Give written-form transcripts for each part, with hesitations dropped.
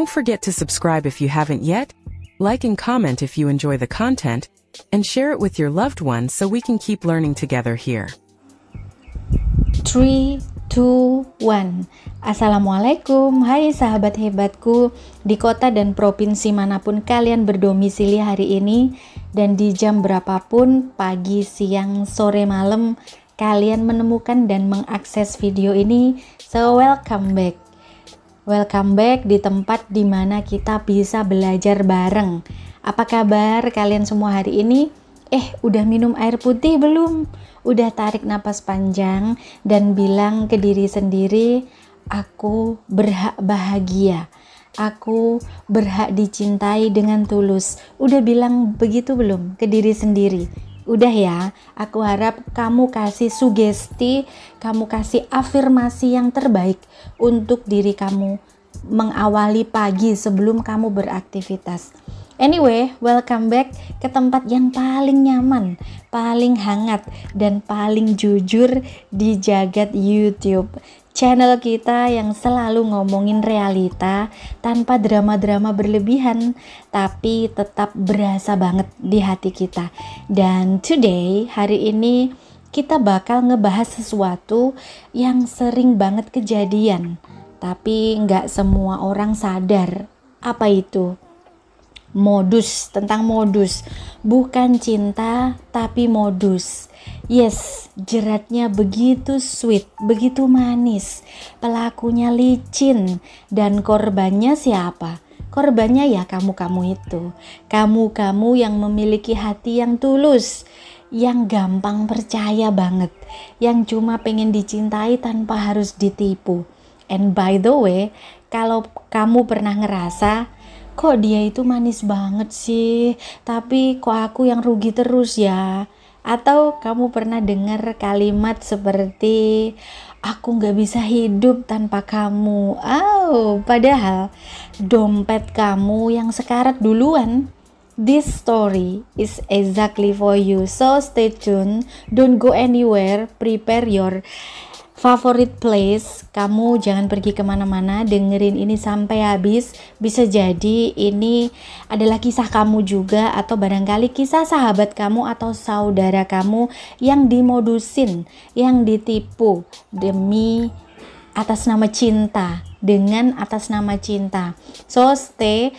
Don't forget to subscribe if you haven't yet, like and comment if you enjoy the content, and share it with your loved ones so we can keep learning together here. 3, 2, 1. Assalamualaikum, hai sahabat hebatku di kota dan provinsi manapun kalian berdomisili hari ini, dan di jam berapapun, pagi, siang, sore, malam, kalian menemukan dan mengakses video ini. So welcome back. Welcome back di tempat dimana kita bisa belajar bareng. Apa kabar kalian semua hari ini? Udah minum air putih belum? Udah tarik napas panjang dan bilang ke diri sendiri, aku berhak bahagia. Aku berhak dicintai dengan tulus. Udah bilang begitu belum ke diri sendiri? Udah ya, aku harap kamu kasih sugesti, kamu kasih afirmasi yang terbaik untuk diri kamu mengawali pagi sebelum kamu beraktivitas. Anyway, welcome back ke tempat yang paling nyaman, paling hangat, dan paling jujur di jagat YouTube. Channel kita yang selalu ngomongin realita tanpa drama-drama berlebihan, tapi tetap berasa banget di hati kita. Dan today, hari ini, kita bakal ngebahas sesuatu yang sering banget kejadian, tapi nggak semua orang sadar. Apa itu? Modus, tentang modus. Bukan cinta, tapi modus. Yes, jeratnya begitu sweet, begitu manis. Pelakunya licin, dan korbannya siapa? Korbannya ya kamu-kamu itu. Kamu-kamu yang memiliki hati yang tulus, yang gampang percaya banget, yang cuma pengen dicintai tanpa harus ditipu. And by the way, kalau kamu pernah ngerasa, kok dia itu manis banget sih, tapi kok aku yang rugi terus ya? Atau kamu pernah dengar kalimat seperti, aku gak bisa hidup tanpa kamu. Padahal dompet kamu yang sekarat duluan. This story is exactly for you. So stay tuned, don't go anywhere, prepare your favorite place. Kamu jangan pergi kemana-mana, dengerin ini sampai habis. Bisa jadi ini adalah kisah kamu juga, atau barangkali kisah sahabat kamu atau saudara kamu yang dimodusin, yang ditipu demi atas nama cinta, dengan atas nama cinta. So stay,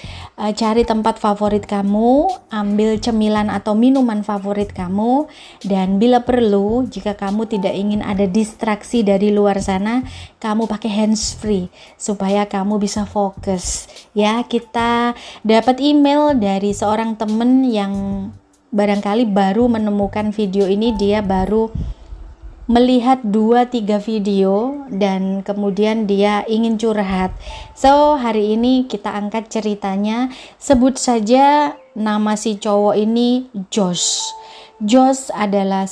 cari tempat favorit kamu, ambil cemilan atau minuman favorit kamu, dan bila perlu, jika kamu tidak ingin ada distraksi dari luar sana, kamu pakai hands free supaya kamu bisa fokus. Ya, kita dapat email dari seorang temen yang barangkali baru menemukan video ini. Dia baru melihat 2-3 video dan kemudian dia ingin curhat. So hari ini kita angkat ceritanya. Sebut saja nama si cowok ini Josh. Josh adalah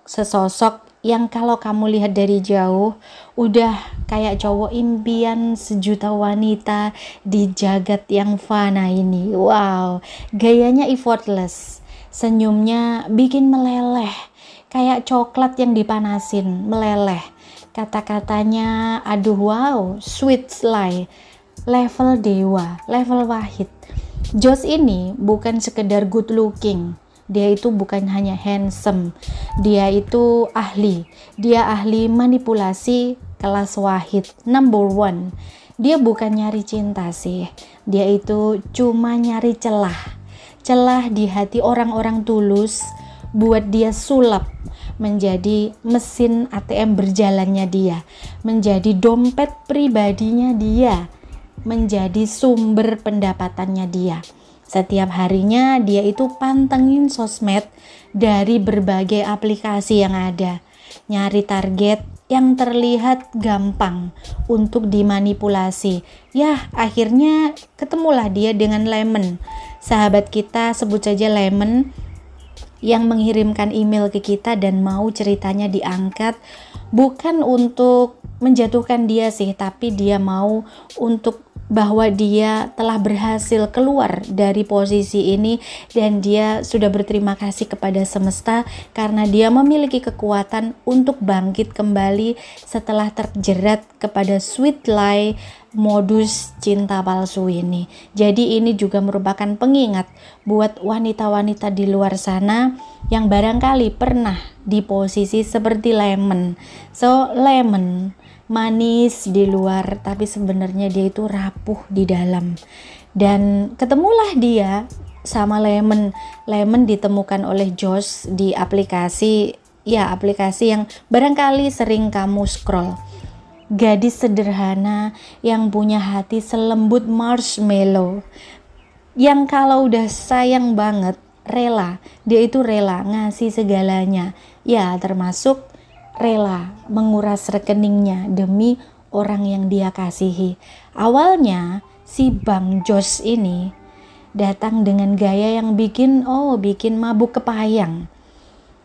sesosok yang kalau kamu lihat dari jauh udah kayak cowok impian sejuta wanita di jagat yang fana ini. Wow, gayanya effortless, senyumnya bikin meleleh, kayak coklat yang dipanasin, meleleh. Kata-katanya, aduh wow, sweet slay, level dewa, level wahid. Josh ini bukan sekedar good looking, dia itu bukan hanya handsome, dia itu ahli. Dia ahli manipulasi kelas wahid, number one. Dia bukan nyari cinta sih, dia itu cuma nyari celah di hati orang-orang tulus, buat dia sulap menjadi mesin ATM berjalannya dia, menjadi dompet pribadinya dia, menjadi sumber pendapatannya dia. Setiap harinya dia itu pantengin sosmed dari berbagai aplikasi yang ada, nyari target yang terlihat gampang untuk dimanipulasi. Ya, akhirnya ketemulah dia dengan Lemon. Sahabat kita, sebut saja Lemon, yang mengirimkan email ke kita dan mau ceritanya diangkat, bukan untuk menjatuhkan dia sih, tapi dia mau untuk bahwa dia telah berhasil keluar dari posisi ini dan dia sudah berterima kasih kepada semesta karena dia memiliki kekuatan untuk bangkit kembali setelah terjerat kepada sweet lie modus cinta palsu ini. Jadi ini juga merupakan pengingat buat wanita-wanita di luar sana yang barangkali pernah di posisi seperti Lemon. So Lemon manis di luar tapi sebenarnya dia itu rapuh di dalam. Dan ketemulah dia sama Lemon. Lemon ditemukan oleh Josh di aplikasi yang barangkali sering kamu scroll. Gadis sederhana yang punya hati selembut marshmallow, yang kalau udah sayang banget dia itu rela ngasih segalanya, ya termasuk rela menguras rekeningnya demi orang yang dia kasihi. Awalnya si Bang Josh ini datang dengan gaya yang bikin mabuk kepayang.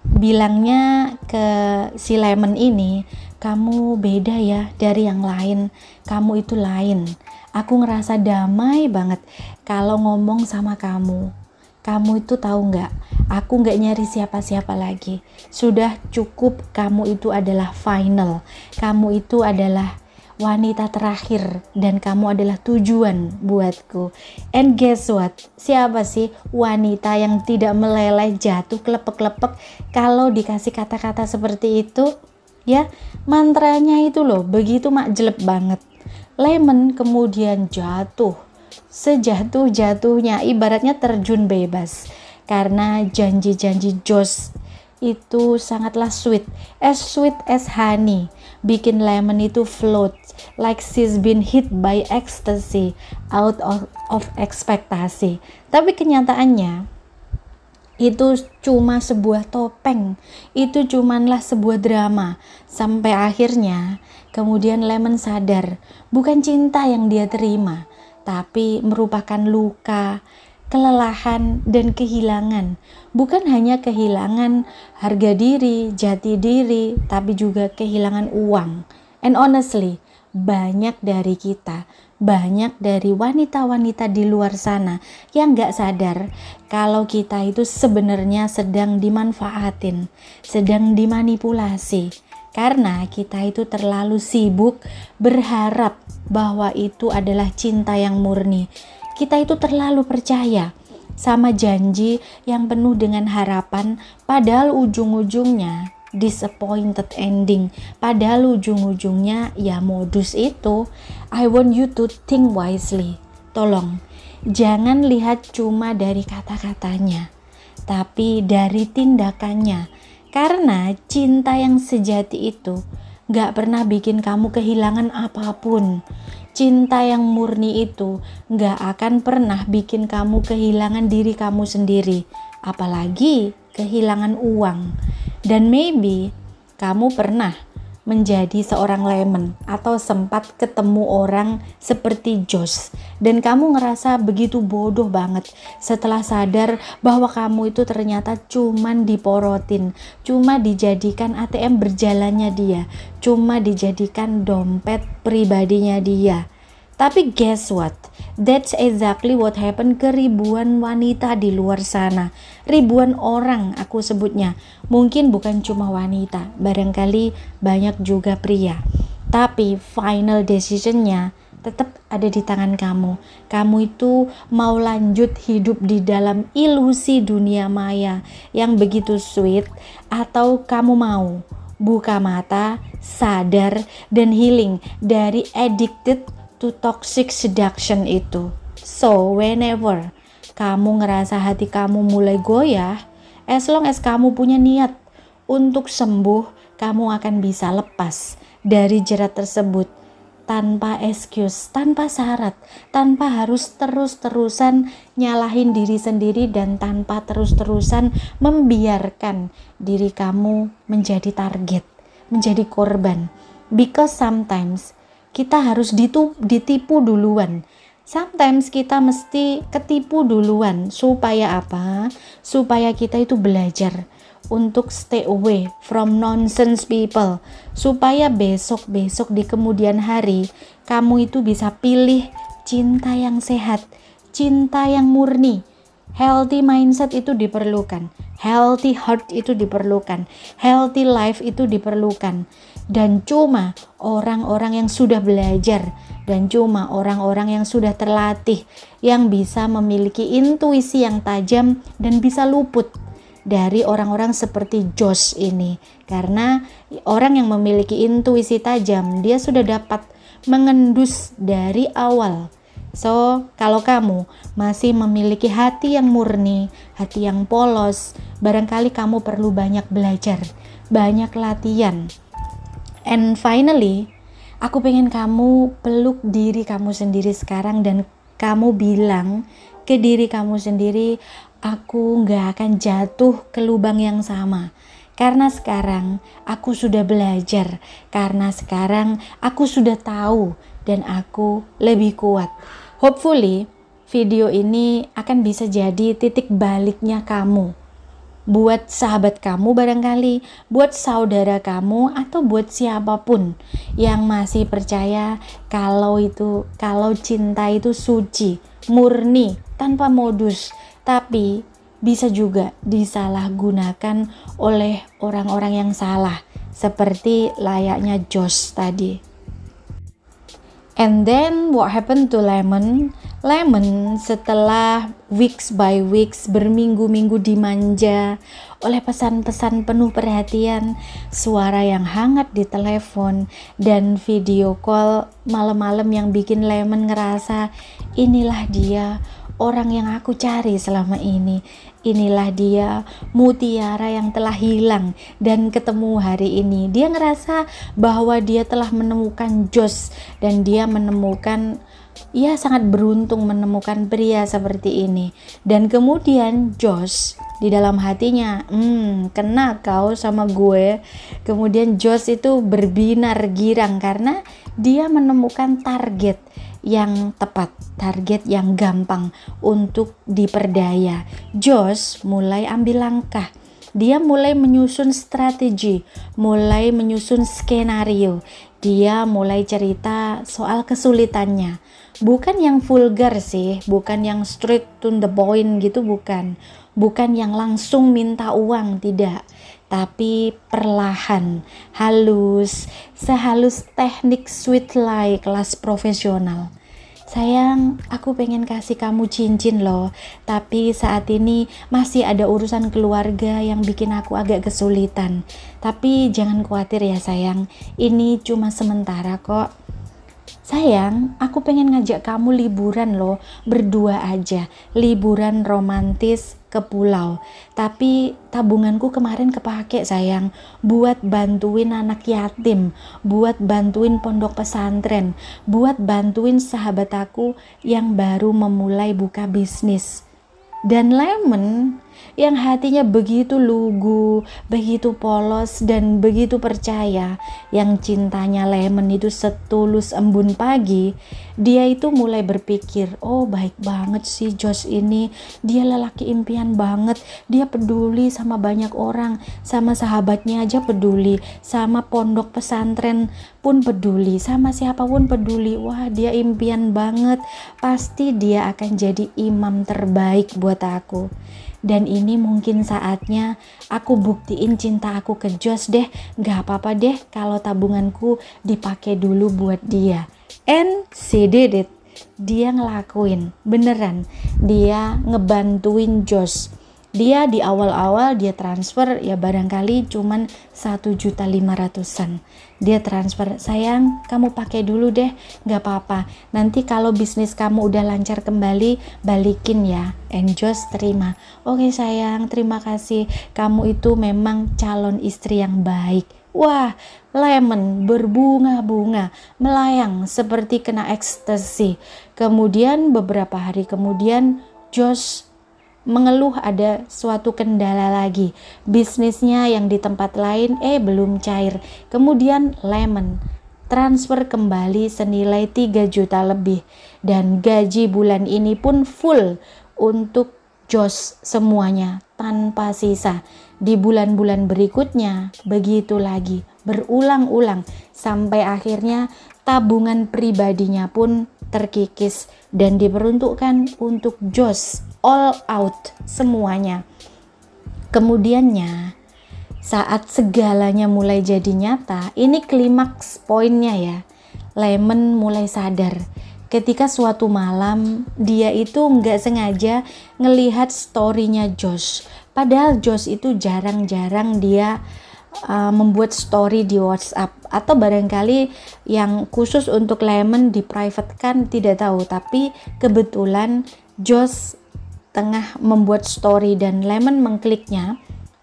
Bilangnya ke si Lemon ini, kamu beda ya dari yang lain, kamu itu lain. Aku ngerasa damai banget kalau ngomong sama kamu. Kamu itu tahu nggak, aku nggak nyari siapa-siapa lagi. Sudah cukup, kamu itu adalah final. Kamu itu adalah wanita terakhir dan kamu adalah tujuan buatku. And guess what? Siapa sih wanita yang tidak meleleh jatuh kelepek-kelepek kalau dikasih kata-kata seperti itu? Ya, mantranya itu loh, begitu jelek banget. Lemon kemudian jatuh sejatuh-jatuhnya, ibaratnya terjun bebas karena janji-janji Josh itu sangatlah sweet as honey, bikin Lemon itu float like she's been hit by ecstasy out of ekspektasi. Tapi kenyataannya itu cuma sebuah topeng, itu cumanlah sebuah drama, sampai akhirnya kemudian Lemon sadar bukan cinta yang dia terima, tapi merupakan luka, kelelahan, dan kehilangan. Bukan hanya kehilangan harga diri, jati diri, tapi juga kehilangan uang. And honestly, banyak dari kita, banyak dari wanita-wanita di luar sana yang gak sadar kalau kita itu sebenarnya sedang dimanfaatin, sedang dimanipulasi. Karena kita itu terlalu sibuk berharap bahwa itu adalah cinta yang murni. Kita itu terlalu percaya sama janji yang penuh dengan harapan, padahal ujung-ujungnya disappointed ending. Padahal ujung-ujungnya ya modus itu. I want you to think wisely. Tolong, jangan lihat cuma dari kata-katanya, tapi dari tindakannya. Karena cinta yang sejati itu gak pernah bikin kamu kehilangan apapun. Cinta yang murni itu gak akan pernah bikin kamu kehilangan diri kamu sendiri, apalagi kehilangan uang. Dan maybe kamu pernah menjadi seorang Lemon atau sempat ketemu orang seperti Josh dan kamu ngerasa begitu bodoh banget setelah sadar bahwa kamu itu ternyata cuman diporotin, cuma dijadikan ATM berjalannya dia, cuma dijadikan dompet pribadinya dia. Tapi guess what? That's exactly what happened ke ribuan wanita di luar sana. Ribuan orang aku sebutnya. Mungkin bukan cuma wanita, barangkali banyak juga pria. Tapi final decisionnya tetap ada di tangan kamu. Kamu itu mau lanjut hidup di dalam ilusi dunia maya yang begitu sweet, atau kamu mau buka mata, sadar, dan healing dari addicted to toxic seduction itu. So whenever kamu ngerasa hati kamu mulai goyah, as long as kamu punya niat untuk sembuh, kamu akan bisa lepas dari jerat tersebut tanpa excuse, tanpa syarat, tanpa harus terus-terusan nyalahin diri sendiri dan tanpa terus-terusan membiarkan diri kamu menjadi target, menjadi korban. Because sometimes kita harus ditipu duluan. Sometimes kita mesti ketipu duluan. Supaya apa? Supaya kita itu belajar untuk stay away from nonsense people. Supaya besok-besok di kemudian hari kamu itu bisa pilih cinta yang sehat, cinta yang murni. Healthy mindset itu diperlukan, healthy heart itu diperlukan, healthy life itu diperlukan. Dan cuma orang-orang yang sudah belajar dan cuma orang-orang yang sudah terlatih yang bisa memiliki intuisi yang tajam dan bisa luput dari orang-orang seperti Josh ini. Karena orang yang memiliki intuisi tajam, dia sudah dapat mengendus dari awal. So, kalau kamu masih memiliki hati yang murni, hati yang polos, barangkali kamu perlu banyak belajar, banyak latihan. And finally, aku pengen kamu peluk diri kamu sendiri sekarang dan kamu bilang ke diri kamu sendiri, aku gak akan jatuh ke lubang yang sama. Karena sekarang aku sudah belajar, karena sekarang aku sudah tahu dan aku lebih kuat. Hopefully, video ini akan bisa jadi titik baliknya kamu. Buat sahabat kamu barangkali, buat saudara kamu, atau buat siapapun yang masih percaya kalau cinta itu suci, murni, tanpa modus, tapi bisa juga disalahgunakan oleh orang-orang yang salah, seperti layaknya Josh tadi. And then what happened to Lemon? Lemon setelah weeks by weeks, berminggu-minggu dimanja oleh pesan-pesan penuh perhatian, suara yang hangat di telepon, dan video call malam-malam yang bikin Lemon ngerasa inilah dia orang yang aku cari selama ini. Inilah dia mutiara yang telah hilang dan ketemu hari ini. Dia ngerasa bahwa dia telah menemukan Josh dan dia menemukan, ia sangat beruntung menemukan pria seperti ini. Dan kemudian Josh di dalam hatinya, kena kau sama gue. Kemudian Josh itu berbinar girang karena dia menemukan target yang tepat, target yang gampang untuk diperdaya. Josh mulai ambil langkah. Dia mulai menyusun strategi, mulai menyusun skenario. Dia mulai cerita soal kesulitannya. Bukan yang vulgar sih, bukan yang straight to the point gitu, bukan. Bukan yang langsung minta uang, tidak. Tapi perlahan, halus, sehalus teknik sweet lie kelas profesional. Sayang, aku pengen kasih kamu cincin loh, tapi saat ini masih ada urusan keluarga yang bikin aku agak kesulitan. Tapi jangan khawatir ya sayang, ini cuma sementara kok. Sayang, aku pengen ngajak kamu liburan loh, berdua aja, liburan romantis ke pulau. Tapi tabunganku kemarin kepake sayang, buat bantuin anak yatim, buat bantuin pondok pesantren, buat bantuin sahabat aku yang baru memulai buka bisnis. Dan Lemon yang hatinya begitu lugu, begitu polos dan begitu percaya, yang cintanya Lemon itu setulus embun pagi, dia itu mulai berpikir, oh baik banget sih Josh ini, dia lelaki impian banget, dia peduli sama banyak orang, sama sahabatnya aja peduli, sama pondok pesantren pun peduli, sama siapapun peduli. Wah, dia impian banget, pasti dia akan jadi imam terbaik buat aku. Dan ini mungkin saatnya aku buktiin cinta aku ke Josh deh. Gak apa-apa deh kalau tabunganku dipakai dulu buat dia. And she did it. Dia ngelakuin, beneran. Dia ngebantuin Josh. Dia di awal-awal dia transfer ya barangkali cuman 1.500.000. Dia transfer, sayang kamu pakai dulu deh, gak apa-apa. Nanti kalau bisnis kamu udah lancar kembali, balikin ya. And Josh terima. Oke sayang, terima kasih. Kamu itu memang calon istri yang baik. Wah, Lemon berbunga-bunga, melayang seperti kena ekstasi. Kemudian beberapa hari kemudian Josh mengeluh ada suatu kendala lagi. Bisnisnya yang di tempat lain belum cair. Kemudian Lemon transfer kembali senilai 3 juta lebih. Dan gaji bulan ini pun full untuk Josh semuanya tanpa sisa. Di bulan-bulan berikutnya begitu lagi, berulang-ulang sampai akhirnya tabungan pribadinya pun terkikis dan diperuntukkan untuk Josh, all out semuanya. Kemudiannya saat segalanya mulai jadi nyata, ini klimaks poinnya ya. Lemon mulai sadar ketika suatu malam dia itu nggak sengaja ngelihat story-nya Josh. Padahal Josh itu jarang-jarang dia membuat story di WhatsApp, atau barangkali yang khusus untuk Lemon di private kan tidak tahu, tapi kebetulan Josh tengah membuat story dan Lemon mengkliknya.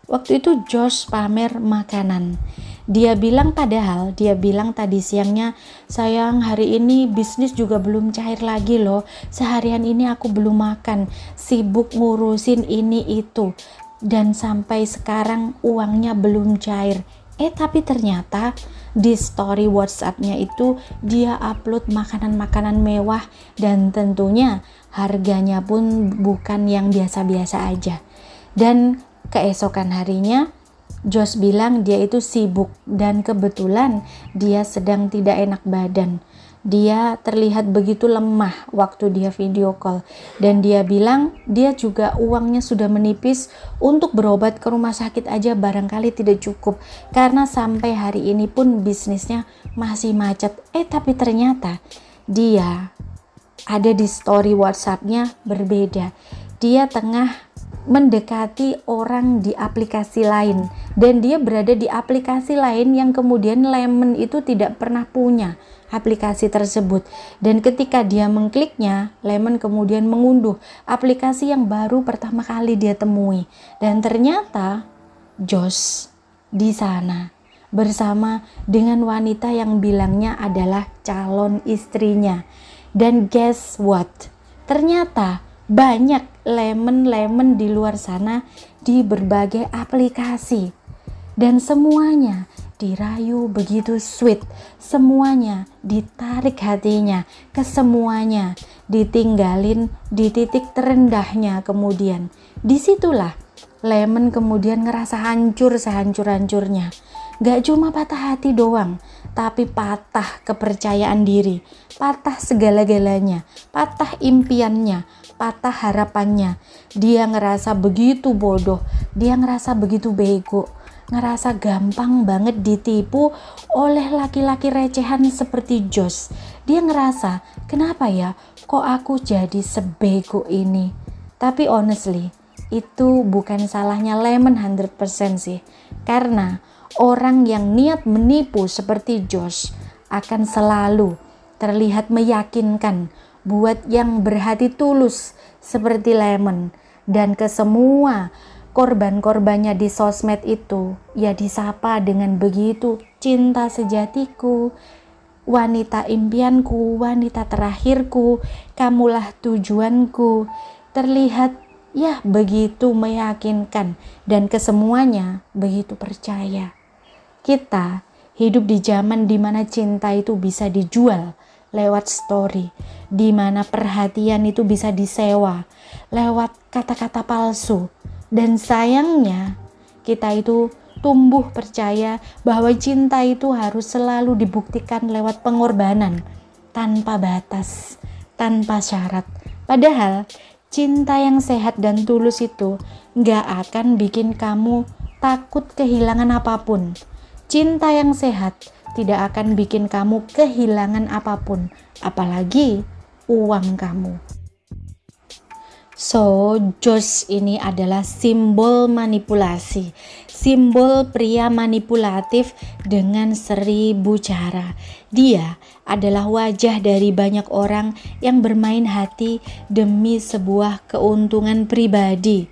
Waktu itu Josh pamer makanan. Dia bilang tadi siangnya, sayang hari ini bisnis juga belum cair lagi loh. Seharian ini aku belum makan, sibuk ngurusin ini itu. Dan sampai sekarang uangnya belum cair. Tapi ternyata di story WhatsApp-nya itu dia upload makanan-makanan mewah dan tentunya harganya pun bukan yang biasa-biasa aja. Dan keesokan harinya Josh bilang dia itu sibuk dan kebetulan dia sedang tidak enak badan. Dia terlihat begitu lemah waktu dia video call dan dia bilang dia juga uangnya sudah menipis, untuk berobat ke rumah sakit aja barangkali tidak cukup karena sampai hari ini pun bisnisnya masih macet. Tapi ternyata dia ada di story WhatsApp-nya berbeda. Dia tengah mendekati orang di aplikasi lain dan dia berada di aplikasi lain yang kemudian Lemon itu tidak pernah punya aplikasi tersebut. Dan ketika dia mengkliknya, Lemon kemudian mengunduh aplikasi yang baru pertama kali dia temui, dan ternyata Josh di sana bersama dengan wanita yang bilangnya adalah calon istrinya. Dan guess what? Ternyata banyak lemon di luar sana di berbagai aplikasi dan semuanya dirayu begitu sweet, semuanya ditarik hatinya, kesemuanya ditinggalin di titik terendahnya. Kemudian disitulah Lemon kemudian ngerasa hancur sehancur-hancurnya. Gak cuma patah hati doang, tapi patah kepercayaan diri, patah segala-galanya, patah impiannya, patah harapannya. Dia ngerasa begitu bodoh, dia ngerasa begitu bego, ngerasa gampang banget ditipu oleh laki-laki recehan seperti Josh. Dia ngerasa, kenapa ya kok aku jadi sebego ini? Tapi honestly, itu bukan salahnya Lemon 100% sih. Karena orang yang niat menipu seperti Josh akan selalu terlihat meyakinkan buat yang berhati tulus seperti Lemon. Dan ke semua korban-korbannya di sosmed itu ya disapa dengan begitu, cinta sejatiku, wanita impianku, wanita terakhirku, kamulah tujuanku. Terlihat ya begitu meyakinkan dan kesemuanya begitu percaya. Kita hidup di zaman dimana cinta itu bisa dijual lewat story, dimana perhatian itu bisa disewa lewat kata-kata palsu. Dan sayangnya kita itu tumbuh percaya bahwa cinta itu harus selalu dibuktikan lewat pengorbanan tanpa batas, tanpa syarat. Padahal cinta yang sehat dan tulus itu gak akan bikin kamu takut kehilangan apapun. Cinta yang sehat tidak akan bikin kamu kehilangan apapun, apalagi uang kamu. So, Josh ini adalah simbol manipulasi, simbol pria manipulatif dengan 1000 cara. Dia adalah wajah dari banyak orang yang bermain hati demi sebuah keuntungan pribadi.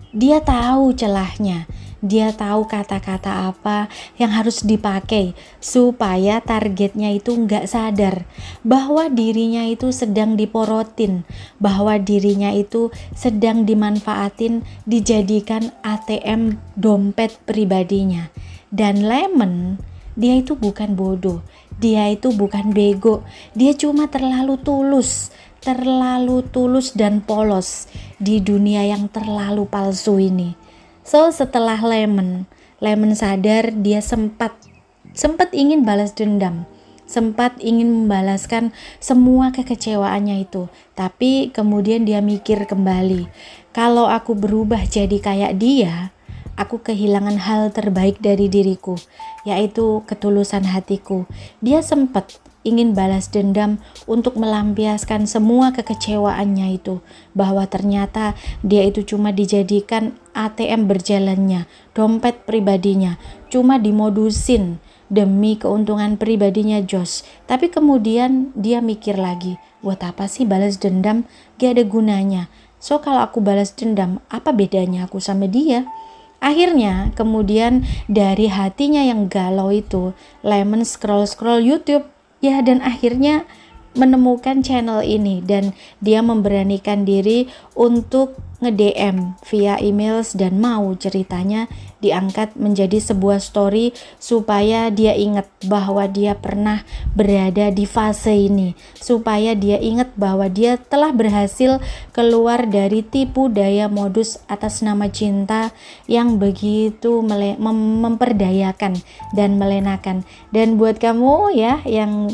Dia tahu celahnya, dia tahu kata-kata apa yang harus dipakai supaya targetnya itu nggak sadar bahwa dirinya itu sedang diporotin, bahwa dirinya itu sedang dimanfaatin, dijadikan ATM dompet pribadinya. Dan Lemon, dia itu bukan bodoh, dia itu bukan bego, dia cuma terlalu tulus dan polos di dunia yang terlalu palsu ini. So setelah Lemon sadar, dia sempat ingin balas dendam, sempat ingin membalaskan semua kekecewaannya itu. Tapi kemudian dia mikir kembali, kalau aku berubah jadi kayak dia, aku kehilangan hal terbaik dari diriku, yaitu ketulusan hatiku. Dia sempat ingin balas dendam untuk melampiaskan semua kekecewaannya itu, bahwa ternyata dia itu cuma dijadikan ATM berjalannya, dompet pribadinya, cuma dimodusin demi keuntungan pribadinya Josh. Tapi kemudian dia mikir lagi, buat apa sih balas dendam, gak ada gunanya. So kalau aku balas dendam, apa bedanya aku sama dia? Akhirnya kemudian dari hatinya yang galau itu, Lemon scroll YouTube ya, dan akhirnya menemukan channel ini, dan dia memberanikan diri untuk nge-DM via emails dan mau ceritanya diangkat menjadi sebuah story supaya dia ingat bahwa dia pernah berada di fase ini, supaya dia ingat bahwa dia telah berhasil keluar dari tipu daya modus atas nama cinta yang begitu memperdayakan dan melenakan. Dan buat kamu ya yang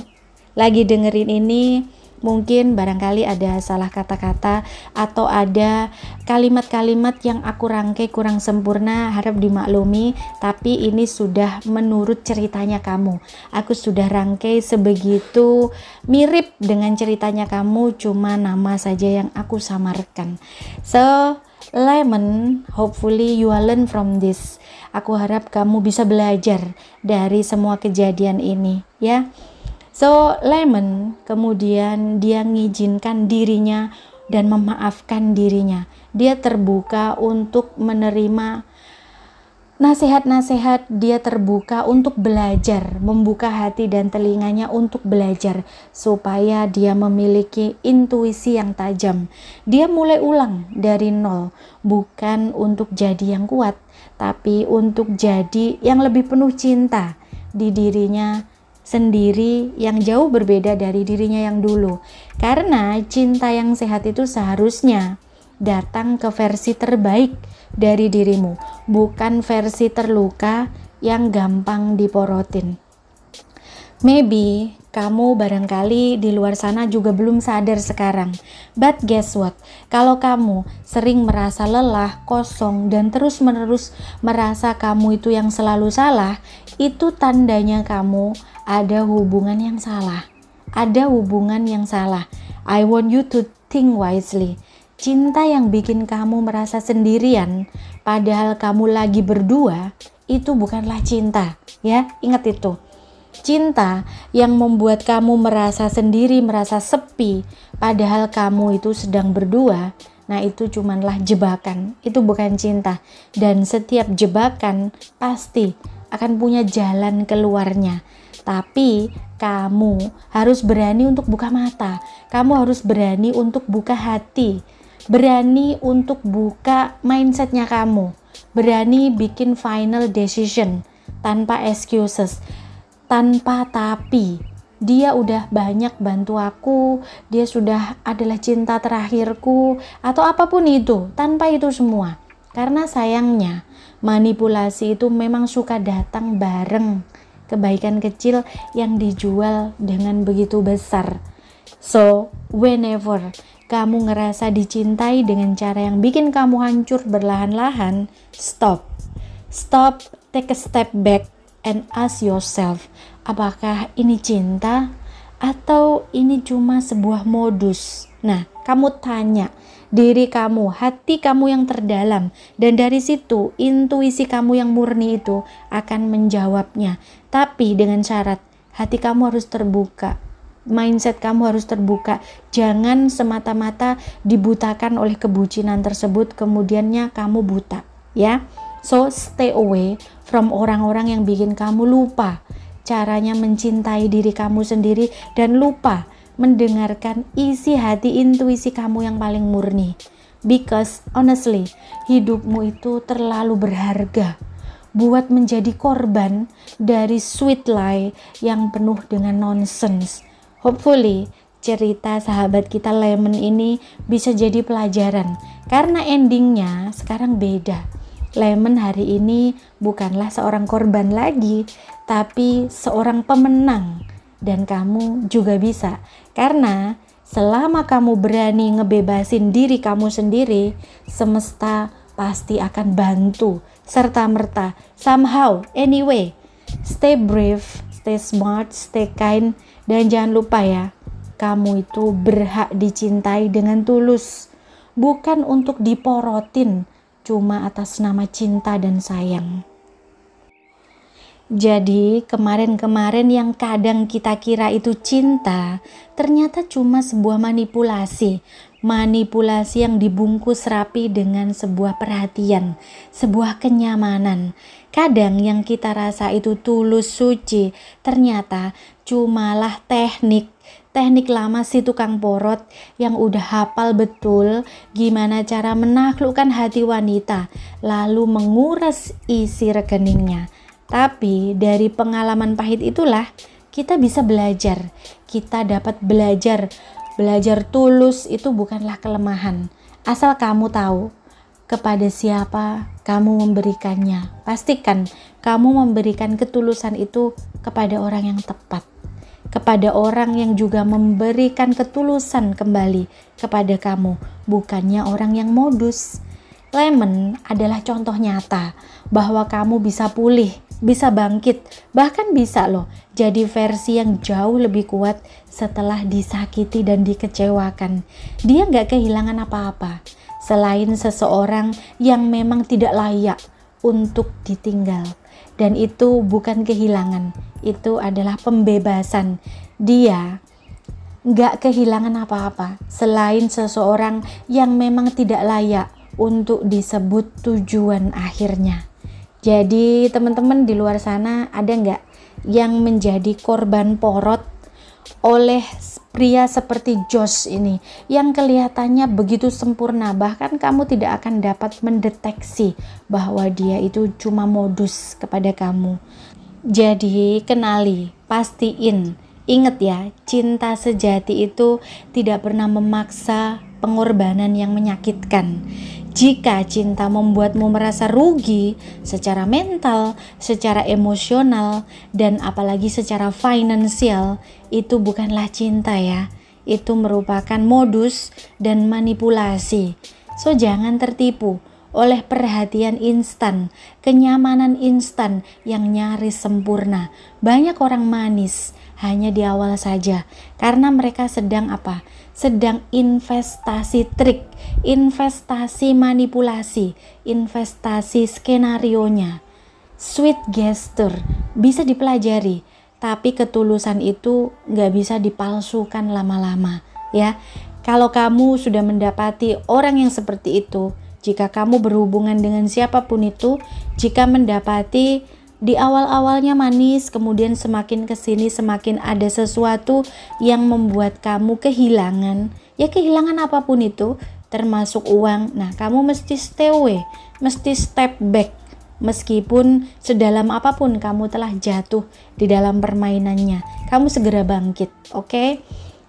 lagi dengerin ini, mungkin barangkali ada salah kata-kata atau ada kalimat-kalimat yang aku rangkai kurang sempurna, harap dimaklumi, tapi ini sudah menurut ceritanya kamu. Aku sudah rangkai sebegitu mirip dengan ceritanya kamu, cuma nama saja yang aku samarkan. So, Lemon, hopefully you will learn from this. Aku harap kamu bisa belajar dari semua kejadian ini, ya. So, Lemon kemudian dia mengizinkan dirinya dan memaafkan dirinya. Dia terbuka untuk menerima nasihat-nasihat, dia terbuka untuk belajar, membuka hati dan telinganya untuk belajar supaya dia memiliki intuisi yang tajam. Dia mulai ulang dari nol, bukan untuk jadi yang kuat, tapi untuk jadi yang lebih penuh cinta di dirinya sendiri, yang jauh berbeda dari dirinya yang dulu. Karena cinta yang sehat itu seharusnya datang ke versi terbaik dari dirimu, bukan versi terluka yang gampang diporotin. Maybe kamu barangkali di luar sana juga belum sadar sekarang. But guess what? Kalau kamu sering merasa lelah, kosong, dan terus-menerus merasa kamu itu yang selalu salah, itu tandanya kamu ada hubungan yang salah. Ada hubungan yang salah. I want you to think wisely. Cinta yang bikin kamu merasa sendirian, padahal kamu lagi berdua, itu bukanlah cinta. Ya, ingat itu. Cinta yang membuat kamu merasa sendiri, merasa sepi, padahal kamu itu sedang berdua, nah itu cumanlah jebakan. Itu bukan cinta. Dan setiap jebakan pasti akan punya jalan keluarnya. Tapi kamu harus berani untuk buka mata. Kamu harus berani untuk buka hati. Berani untuk buka mindsetnya kamu. Berani bikin final decision tanpa excuses, tanpa tapi. Dia udah banyak bantu aku, dia sudah adalah cinta terakhirku, atau apapun itu, tanpa itu semua. Karena sayangnya manipulasi itu memang suka datang bareng kebaikan kecil yang dijual dengan begitu besar. So, whenever kamu ngerasa dicintai dengan cara yang bikin kamu hancur berlahan-lahan, stop. Stop, take a step back and ask yourself, apakah ini cinta atau ini cuma sebuah modus? Nah, kamu tanya diri kamu, hati kamu yang terdalam, dan dari situ intuisi kamu yang murni itu akan menjawabnya. Tapi dengan syarat hati kamu harus terbuka, mindset kamu harus terbuka. Jangan semata-mata dibutakan oleh kebucinan tersebut, kemudiannya kamu buta, ya. So stay away from orang-orang yang bikin kamu lupa caranya mencintai diri kamu sendiri dan lupa mendengarkan isi hati intuisi kamu yang paling murni. Because honestly, hidupmu itu terlalu berharga buat menjadi korban dari sweet lie yang penuh dengan nonsense. Hopefully, cerita sahabat kita Lemon ini bisa jadi pelajaran, karena endingnya sekarang beda. Lemon hari ini bukanlah seorang korban lagi, tapi seorang pemenang dan kamu juga bisa. Karena selama kamu berani ngebebasin diri kamu sendiri, semesta pasti akan bantu serta-merta, somehow, anyway. Stay brave, stay smart, stay kind, dan jangan lupa ya, kamu itu berhak dicintai dengan tulus, bukan untuk diporotin, cuma atas nama cinta dan sayang. Jadi kemarin-kemarin yang kadang kita kira itu cinta, ternyata cuma sebuah manipulasi yang dibungkus rapi dengan sebuah perhatian, sebuah kenyamanan. Kadang yang kita rasa itu tulus, suci, ternyata cumalah teknik lama si tukang porot yang udah hafal betul gimana cara menaklukkan hati wanita, lalu menguras isi rekeningnya. Tapi dari pengalaman pahit itulah kita bisa belajar. Kita dapat belajar. Belajar tulus itu bukanlah kelemahan. Asal kamu tahu kepada siapa kamu memberikannya. Pastikan kamu memberikan ketulusan itu kepada orang yang tepat. Kepada orang yang juga memberikan ketulusan kembali kepada kamu. Bukannya orang yang modus. Lemon adalah contoh nyata bahwa kamu bisa pulih, bisa bangkit, bahkan bisa loh jadi versi yang jauh lebih kuat setelah disakiti dan dikecewakan. Dia gak kehilangan apa-apa selain seseorang yang memang tidak layak untuk ditinggal. Dan itu bukan kehilangan, itu adalah pembebasan. Dia gak kehilangan apa-apa selain seseorang yang memang tidak layak untuk disebut tujuan akhirnya. Jadi teman-teman di luar sana ada nggak yang menjadi korban porot oleh pria seperti Josh ini yang kelihatannya begitu sempurna, bahkan kamu tidak akan dapat mendeteksi bahwa dia itu cuma modus kepada kamu. Jadi kenali, pastiin, ingat ya, cinta sejati itu tidak pernah memaksa pengorbanan yang menyakitkan. Jika cinta membuatmu merasa rugi secara mental, secara emosional, dan apalagi secara finansial, itu bukanlah cinta ya. Itu merupakan modus dan manipulasi. So jangan tertipu oleh perhatian instan, kenyamanan instan yang nyaris sempurna. Banyak orang manis hanya di awal saja karena mereka sedang apa? Sedang investasi trik, investasi manipulasi, investasi skenarionya. Sweet gesture bisa dipelajari, tapi ketulusan itu gak bisa dipalsukan lama-lama ya. Kalau kamu sudah mendapati orang yang seperti itu, jika kamu berhubungan dengan siapapun itu, jika mendapati di awal-awalnya manis, kemudian semakin kesini semakin ada sesuatu yang membuat kamu kehilangan, ya kehilangan apapun itu, termasuk uang. Nah, kamu mesti stay away, mesti step back, meskipun sedalam apapun kamu telah jatuh di dalam permainannya, kamu segera bangkit, oke?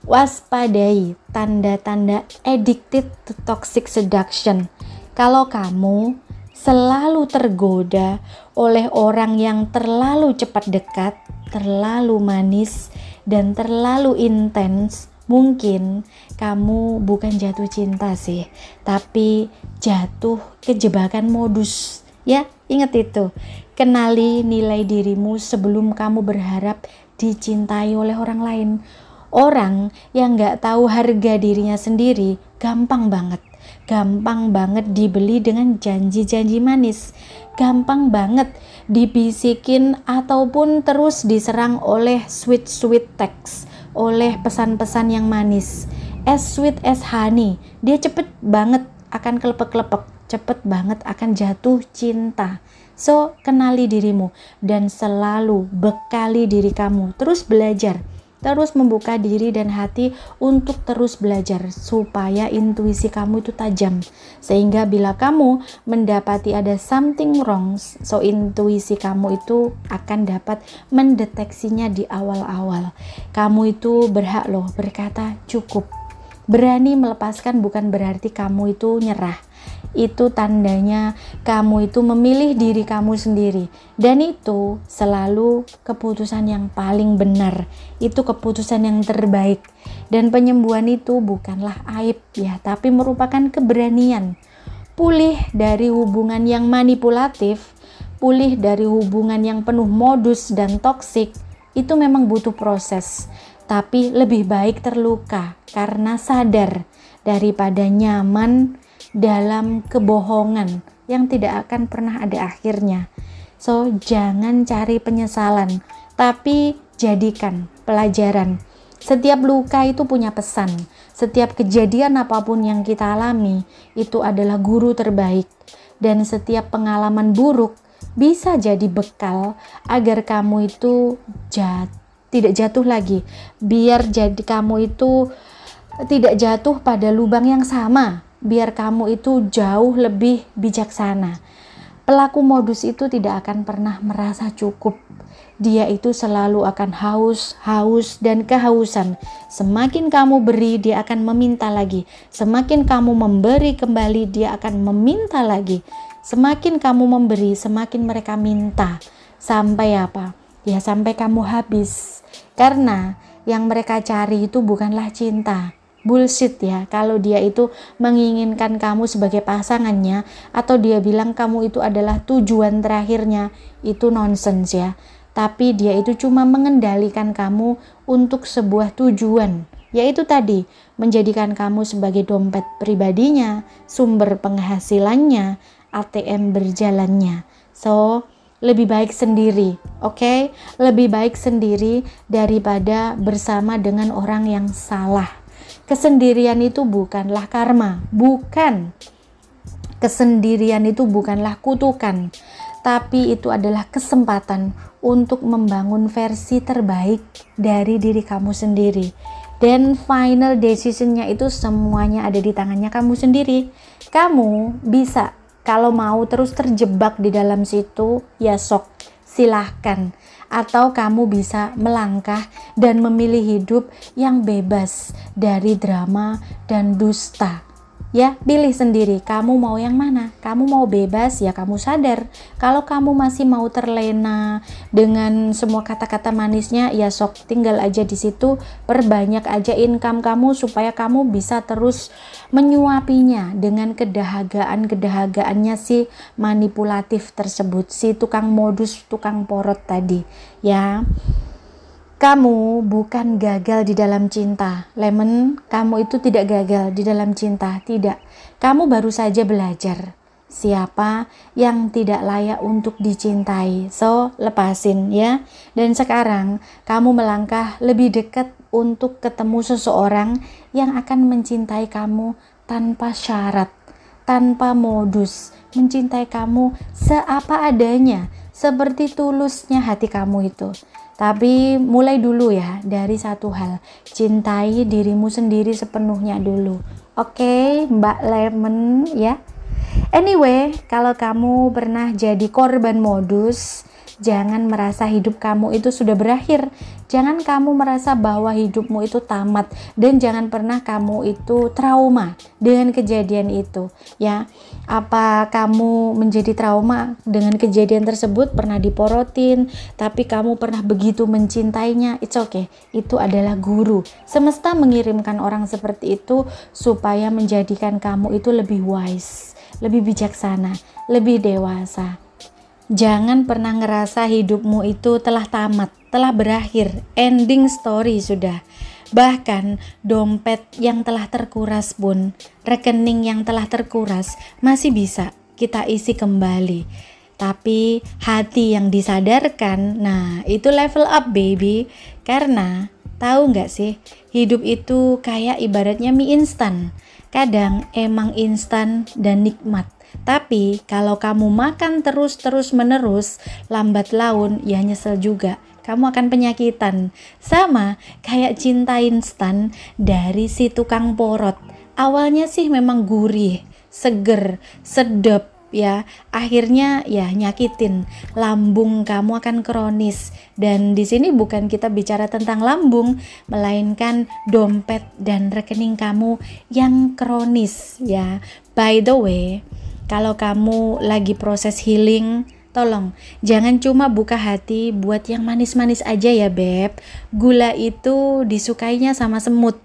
Waspadai tanda-tanda addicted to toxic seduction. Kalau kamu selalu tergoda oleh orang yang terlalu cepat dekat, terlalu manis, dan terlalu intens, mungkin kamu bukan jatuh cinta sih, tapi jatuh ke jebakan modus. Ya, ingat itu. Kenali nilai dirimu sebelum kamu berharap dicintai oleh orang lain. Orang yang gak tahu harga dirinya sendiri gampang banget dibeli dengan janji-janji manis, gampang banget dibisikin ataupun terus diserang oleh sweet text, oleh pesan-pesan yang manis. As sweet as honey, dia cepet banget akan kelepek-kelepek, cepet banget akan jatuh cinta. So, kenali dirimu dan selalu bekali diri kamu, terus belajar, terus membuka diri dan hati untuk terus belajar supaya intuisi kamu itu tajam, sehingga bila kamu mendapati ada something wrong, so intuisi kamu itu akan dapat mendeteksinya di awal-awal. Kamu itu berhak loh berkata cukup. Berani melepaskan bukan berarti kamu itu nyerah. itu tandanya kamu itu memilih diri kamu sendiri, dan itu selalu keputusan yang paling benar, itu keputusan yang terbaik. Dan penyembuhan itu bukanlah aib ya, tapi merupakan keberanian. Pulih dari hubungan yang manipulatif, pulih dari hubungan yang penuh modus dan toksik, itu memang butuh proses. Tapi lebih baik terluka karena sadar daripada nyaman dalam kebohongan yang tidak akan pernah ada akhirnya. So, jangan cari penyesalan, tapi jadikan pelajaran. Setiap luka itu punya pesan. Setiap kejadian apapun yang kita alami itu adalah guru terbaik. Dan setiap pengalaman buruk bisa jadi bekal agar kamu itu tidak jatuh lagi. Biar jadi kamu itu tidak jatuh pada lubang yang sama. Biar kamu itu jauh lebih bijaksana. Pelaku modus itu tidak akan pernah merasa cukup. Dia itu selalu akan haus dan kehausan. Semakin kamu beri, dia akan meminta lagi. Semakin kamu memberi kembali, dia akan meminta lagi. Semakin kamu memberi, semakin mereka minta. Sampai apa? Ya sampai kamu habis. Karena yang mereka cari itu bukanlah cinta. Bullshit ya, kalau dia itu menginginkan kamu sebagai pasangannya, atau dia bilang kamu itu adalah tujuan terakhirnya, itu nonsens ya. Tapi dia itu cuma mengendalikan kamu untuk sebuah tujuan, yaitu tadi menjadikan kamu sebagai dompet pribadinya, sumber penghasilannya, ATM berjalannya. So, lebih baik sendiri, oke? Lebih baik sendiri daripada bersama dengan orang yang salah. Kesendirian itu bukanlah karma, bukan. Kesendirian itu bukanlah kutukan, tapi itu adalah kesempatan untuk membangun versi terbaik dari diri kamu sendiri. Dan final decision-nya itu semuanya ada di tangannya kamu sendiri. Kamu bisa, kalau mau terus terjebak di dalam situ, ya sok, silahkan. Atau kamu bisa melangkah dan memilih hidup yang bebas dari drama dan dusta. Ya, pilih sendiri, kamu mau yang mana? Kamu mau bebas, ya kamu sadar. Kalau kamu masih mau terlena dengan semua kata-kata manisnya, ya sok, tinggal aja di situ, perbanyak aja income kamu supaya kamu bisa terus menyuapinya dengan kedahagaannya si manipulatif tersebut, si tukang modus, tukang porot tadi, ya. Kamu bukan gagal di dalam cinta, Lemon. Kamu itu tidak gagal di dalam cinta, tidak. Kamu baru saja belajar siapa yang tidak layak untuk dicintai. So, lepasin ya. Dan sekarang kamu melangkah lebih dekat untuk ketemu seseorang yang akan mencintai kamu tanpa syarat, tanpa modus, mencintai kamu seapa adanya, seperti tulusnya hati kamu itu. Tapi mulai dulu ya dari satu hal, cintai dirimu sendiri sepenuhnya dulu. Oke, Mbak Lemon ya. Anyway, kalau kamu pernah jadi korban modus, jangan merasa hidup kamu itu sudah berakhir. Jangan kamu merasa bahwa hidupmu itu tamat, dan jangan pernah kamu itu trauma dengan kejadian itu ya. Apa kamu menjadi trauma dengan kejadian tersebut, pernah diporotin, tapi kamu pernah begitu mencintainya? It's okay, itu adalah guru. Semesta mengirimkan orang seperti itu supaya menjadikan kamu itu lebih wise, lebih bijaksana, lebih dewasa. Jangan pernah ngerasa hidupmu itu telah tamat, telah berakhir, ending story sudah. Bahkan dompet yang telah terkuras pun, rekening yang telah terkuras masih bisa kita isi kembali. Tapi hati yang disadarkan, nah itu level up baby. Karena tahu gak sih, hidup itu kayak ibaratnya mie instan. Kadang emang instan dan nikmat. Tapi kalau kamu makan terus menerus, lambat laun ya nyesel juga. Kamu akan penyakitan. Sama kayak cinta instan dari si tukang porot. Awalnya sih memang gurih, seger, sedap ya. Akhirnya ya nyakitin. Lambung kamu akan kronis. Dan di sini bukan kita bicara tentang lambung, melainkan dompet dan rekening kamu yang kronis ya. By the way, kalau kamu lagi proses healing, tolong jangan cuma buka hati buat yang manis-manis aja ya Beb. Gula itu disukainya sama semut,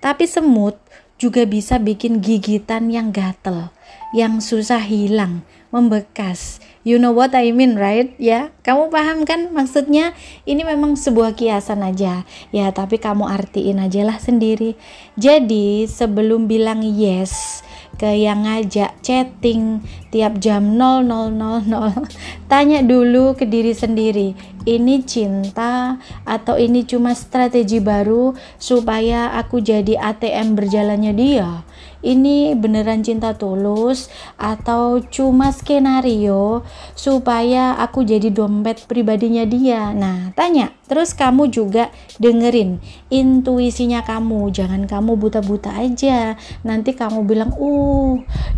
tapi semut juga bisa bikin gigitan yang gatel, yang susah hilang, membekas. You know what I mean, right? Ya, kamu paham kan maksudnya? Ini memang sebuah kiasan aja. Ya, tapi kamu artiin aja lah sendiri. Jadi, sebelum bilang yes ke yang ngajak chatting tiap jam 00.00, tanya dulu ke diri sendiri, ini cinta atau ini cuma strategi baru supaya aku jadi ATM berjalannya dia? Ini beneran cinta tulus atau cuma skenario supaya aku jadi dompet pribadinya dia? Nah, tanya. Terus kamu juga dengerin intuisinya kamu. Jangan kamu buta-buta aja. Nanti kamu bilang,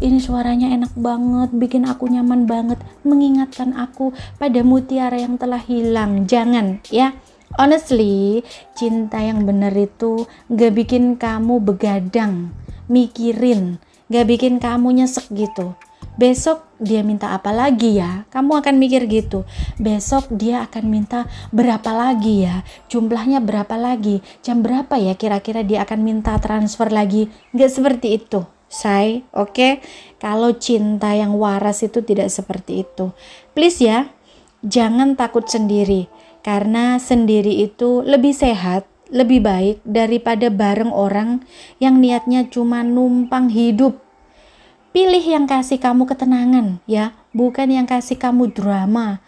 ini suaranya enak banget, bikin aku nyaman banget, mengingatkan aku pada mutiara yang telah hilang. Jangan, ya. Honestly, cinta yang bener itu gak bikin kamu begadang mikirin, gak bikin kamu nyesek gitu. Besok dia minta apa lagi ya? Kamu akan mikir gitu. Besok dia akan minta berapa lagi ya? Jumlahnya berapa lagi? Jam berapa ya kira-kira dia akan minta transfer lagi? Gak seperti itu, say. Oke? Kalau cinta yang waras itu tidak seperti itu. Please ya, jangan takut sendiri. Karena sendiri itu lebih sehat, lebih baik daripada bareng orang yang niatnya cuma numpang hidup. Pilih yang kasih kamu ketenangan ya, bukan yang kasih kamu drama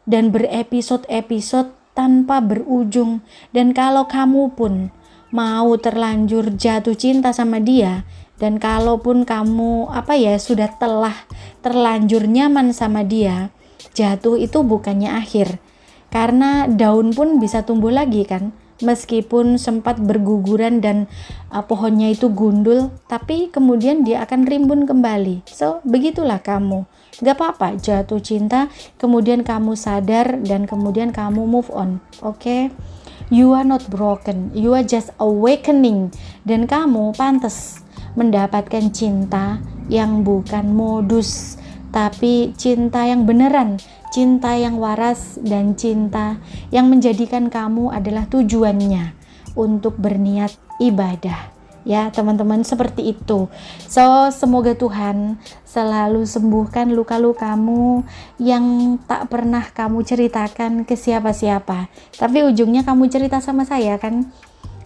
dan berepisode-episode tanpa berujung. Dan kalau kamu pun mau terlanjur jatuh cinta sama dia, dan kalaupun kamu sudah terlanjur nyaman sama dia, jatuh itu bukannya akhir. Karena daun pun bisa tumbuh lagi kan. Meskipun sempat berguguran dan pohonnya itu gundul, tapi kemudian dia akan rimbun kembali. So, begitulah kamu. Gak apa-apa jatuh cinta, kemudian kamu sadar dan kemudian kamu move on. Oke? You are not broken, you are just awakening. Dan kamu pantas mendapatkan cinta yang bukan modus, tapi cinta yang beneran, cinta yang waras, dan cinta yang menjadikan kamu adalah tujuannya untuk berniat ibadah. Ya teman-teman, seperti itu. So, semoga Tuhan selalu sembuhkan luka-lukamu yang tak pernah kamu ceritakan ke siapa-siapa, tapi ujungnya kamu cerita sama saya kan.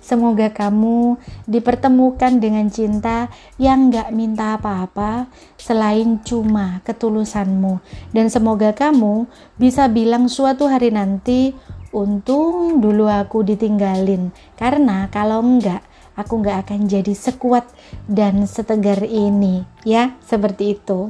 Semoga kamu dipertemukan dengan cinta yang gak minta apa-apa selain cuma ketulusanmu. Dan semoga kamu bisa bilang suatu hari nanti, untung dulu aku ditinggalin. Karena kalau enggak, aku gak akan jadi sekuat dan setegar ini. Ya, seperti itu.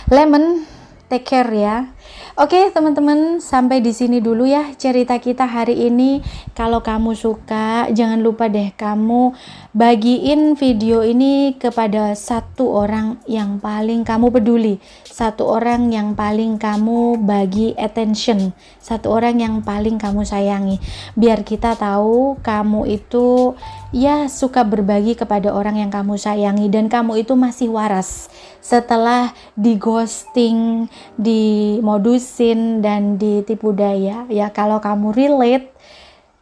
Lemon, take care ya. Oke teman-teman, sampai di sini dulu ya cerita kita hari ini. Kalau kamu suka, jangan lupa deh kamu bagiin video ini kepada satu orang yang paling kamu peduli, satu orang yang paling kamu bagi attention, satu orang yang paling kamu sayangi. Biar kita tahu kamu itu ya suka berbagi kepada orang yang kamu sayangi, dan kamu itu masih waras setelah di ghosting, dimodusin, dan ditipu daya. Ya kalau kamu relate,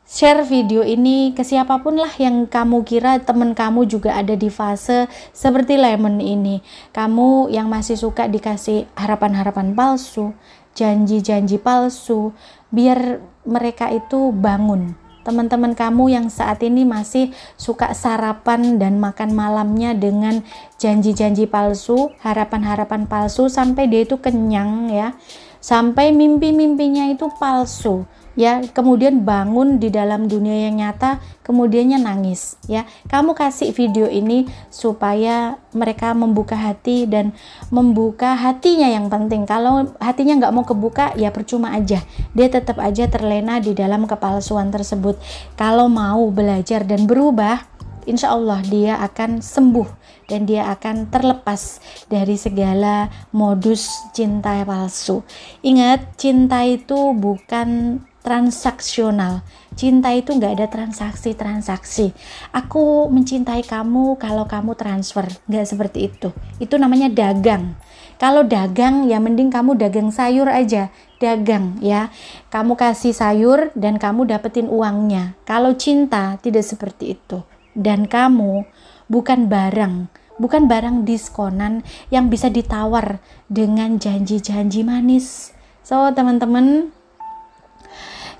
share video ini ke siapapun lah yang kamu kira temen kamu juga ada di fase seperti Lemon ini. Kamu yang masih suka dikasih harapan-harapan palsu, janji-janji palsu, biar mereka itu bangun. Teman-teman kamu yang saat ini masih suka sarapan dan makan malamnya dengan janji-janji palsu, harapan-harapan palsu, sampai dia itu kenyang ya, sampai mimpi-mimpinya itu palsu ya, kemudian bangun di dalam dunia yang nyata, kemudiannya nangis ya. Kamu kasih video ini supaya mereka membuka hati, dan membuka hatinya yang penting. Kalau hatinya nggak mau kebuka, ya percuma aja, dia tetap aja terlena di dalam kepalsuan tersebut. Kalau mau belajar dan berubah, insya Allah dia akan sembuh dan dia akan terlepas dari segala modus cinta palsu. Ingat, cinta itu bukan transaksional. Cinta itu nggak ada transaksi. Aku mencintai kamu kalau kamu transfer, nggak seperti itu. Itu namanya dagang. Kalau dagang ya mending kamu dagang sayur aja, dagang ya. Kamu kasih sayur dan kamu dapetin uangnya. Kalau cinta tidak seperti itu. Dan kamu bukan barang diskonan yang bisa ditawar dengan janji-janji manis. So teman-teman,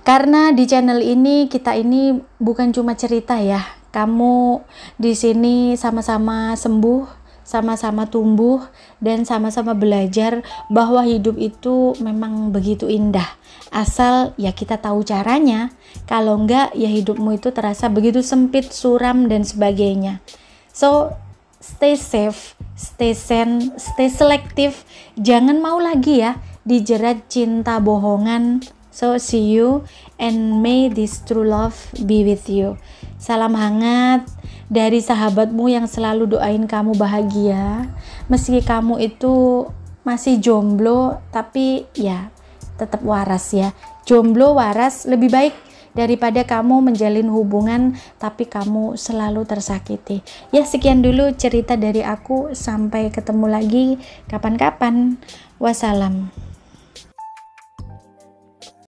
karena di channel ini kita ini bukan cuma cerita ya. Kamu di sini sama-sama sembuh, sama-sama tumbuh, dan sama-sama belajar bahwa hidup itu memang begitu indah. Asal ya kita tahu caranya. Kalau enggak ya hidupmu itu terasa begitu sempit, suram, dan sebagainya. So stay safe, stay sane, stay selective. Jangan mau lagi ya dijerat cinta bohongan. So see you and may this true love be with you. Salam hangat dari sahabatmu yang selalu doain kamu bahagia. Meski kamu itu masih jomblo, tapi ya tetap waras ya. Jomblo waras lebih baik daripada kamu menjalin hubungan tapi kamu selalu tersakiti. Ya sekian dulu cerita dari aku. Sampai ketemu lagi kapan-kapan. Wassalam.